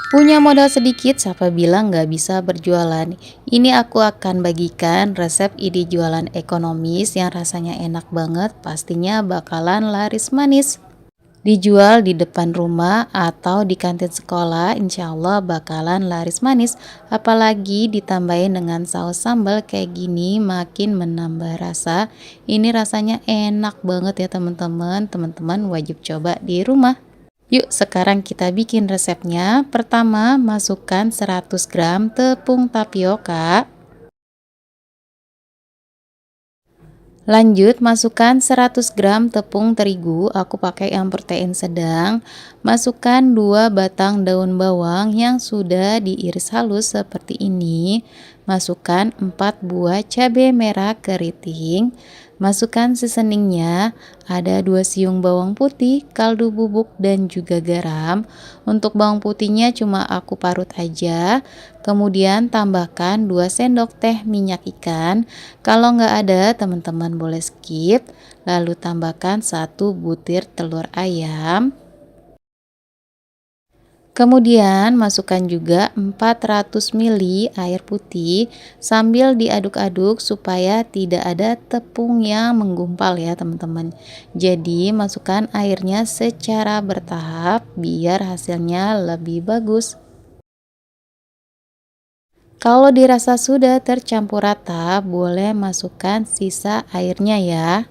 Punya modal sedikit, siapa bilang nggak bisa berjualan? Ini aku akan bagikan resep ide jualan ekonomis yang rasanya enak banget, pastinya bakalan laris manis. Dijual di depan rumah atau di kantin sekolah, insya Allah bakalan laris manis. Apalagi ditambahin dengan saus sambal kayak gini, makin menambah rasa. Ini rasanya enak banget ya teman-teman. Teman-teman wajib coba di rumah. Yuk sekarang kita bikin resepnya. Pertama, masukkan 100 gram tepung tapioka. Lanjut, masukkan 100 gram tepung terigu, aku pakai yang protein sedang. Masukkan 2 batang daun bawang yang sudah diiris halus seperti ini. Masukkan 4 buah cabai merah keriting. Masukkan seasoningnya, ada 2 siung bawang putih, kaldu bubuk, dan juga garam. Untuk bawang putihnya cuma aku parut aja. Kemudian tambahkan 2 sendok teh minyak ikan. Kalau nggak ada, teman-teman boleh skip. Lalu tambahkan 1 butir telur ayam. Kemudian masukkan juga 400 ml air putih sambil diaduk-aduk supaya tidak ada tepung yang menggumpal ya teman-teman. Jadi masukkan airnya secara bertahap biar hasilnya lebih bagus. Kalau dirasa sudah tercampur rata, boleh masukkan sisa airnya ya.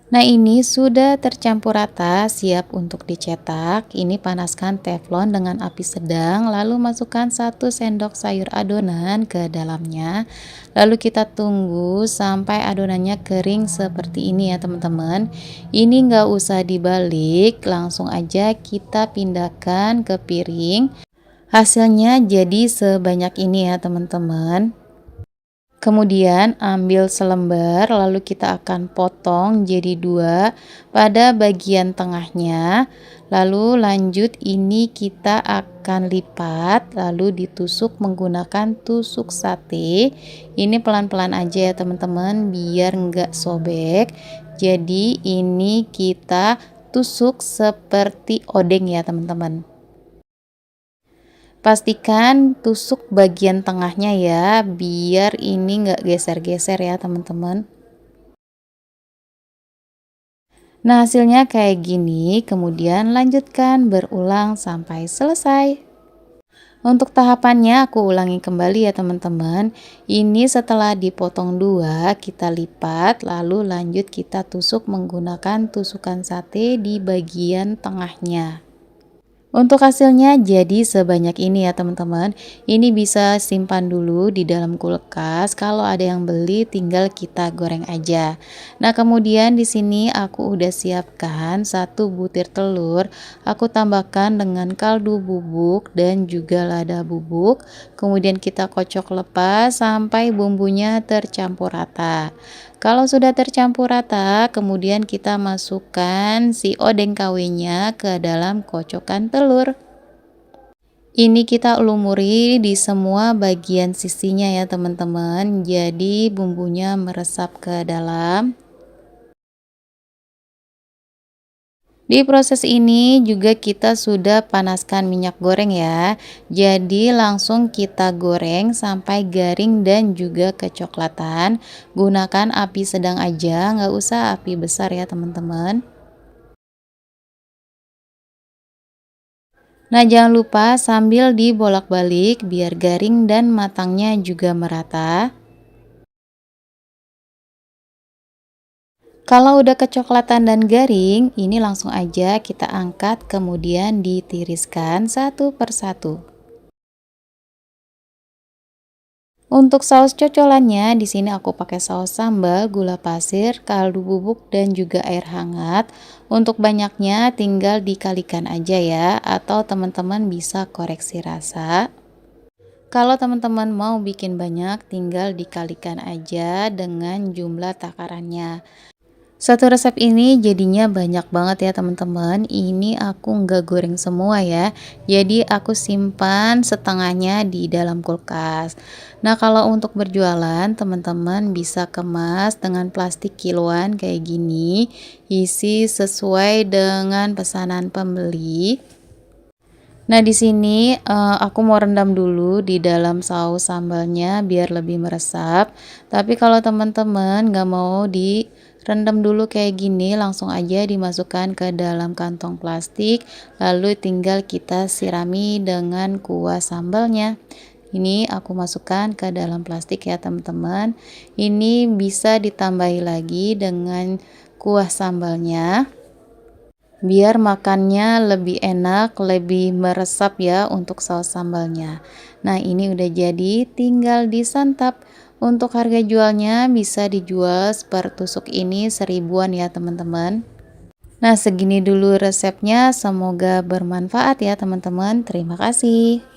Nah, ini sudah tercampur rata, siap untuk dicetak. Ini panaskan teflon dengan api sedang, lalu masukkan 1 sendok sayur adonan ke dalamnya. Lalu kita tunggu sampai adonannya kering seperti ini ya teman-teman. Ini nggak usah dibalik, langsung aja kita pindahkan ke piring. Hasilnya jadi sebanyak ini ya teman-teman. Kemudian ambil selembar lalu kita akan potong jadi 2 pada bagian tengahnya. Lalu lanjut ini kita akan lipat lalu ditusuk menggunakan tusuk sate. Ini pelan-pelan aja ya teman-teman biar enggak sobek. Jadi ini kita tusuk seperti odeng ya teman-teman. Pastikan tusuk bagian tengahnya ya, biar ini nggak geser-geser ya teman-teman. Nah hasilnya kayak gini, kemudian lanjutkan berulang sampai selesai. Untuk tahapannya aku ulangi kembali ya teman-teman. Ini setelah dipotong 2, kita lipat, lalu lanjut kita tusuk menggunakan tusukan sate di bagian tengahnya. Untuk hasilnya jadi sebanyak ini ya teman-teman. Ini bisa simpan dulu di dalam kulkas. Kalau ada yang beli tinggal kita goreng aja. Nah, kemudian di sini aku udah siapkan 1 butir telur. Aku tambahkan dengan kaldu bubuk dan juga lada bubuk. Kemudian kita kocok lepas sampai bumbunya tercampur rata. Kalau sudah tercampur rata, kemudian kita masukkan si odeng KW-nya ke dalam kocokan telur. Ini kita lumuri di semua bagian sisinya ya teman-teman. Jadi bumbunya meresap ke dalam. Di proses ini juga kita sudah panaskan minyak goreng ya. Jadi langsung kita goreng sampai garing dan juga kecoklatan. Gunakan api sedang aja, nggak usah api besar ya teman-teman. Nah jangan lupa sambil dibolak-balik biar garing dan matangnya juga merata. Kalau udah kecoklatan dan garing, ini langsung aja kita angkat kemudian ditiriskan satu persatu. Untuk saus cocolannya, di sini aku pakai saus sambal, gula pasir, kaldu bubuk, dan juga air hangat. Untuk banyaknya tinggal dikalikan aja ya, atau teman-teman bisa koreksi rasa. Kalau teman-teman mau bikin banyak, tinggal dikalikan aja dengan jumlah takarannya. Satu resep ini jadinya banyak banget ya teman-teman. Ini aku nggak goreng semua ya. Jadi aku simpan setengahnya di dalam kulkas. Nah, kalau untuk berjualan, teman-teman bisa kemas dengan plastik kiloan kayak gini, isi sesuai dengan pesanan pembeli. Nah, di sini aku mau rendam dulu di dalam saus sambalnya biar lebih meresap. Tapi kalau teman-teman nggak mau direndam dulu kayak gini, langsung aja dimasukkan ke dalam kantong plastik, lalu tinggal kita sirami dengan kuah sambalnya. Ini aku masukkan ke dalam plastik ya teman-teman. Ini bisa ditambahi lagi dengan kuah sambalnya, biar makannya lebih enak, lebih meresap ya untuk saus sambalnya. Nah, ini udah jadi, tinggal disantap. Untuk harga jualnya bisa dijual per tusuk ini 1.000-an ya teman-teman. Nah, segini dulu resepnya, semoga bermanfaat ya teman-teman. Terima kasih.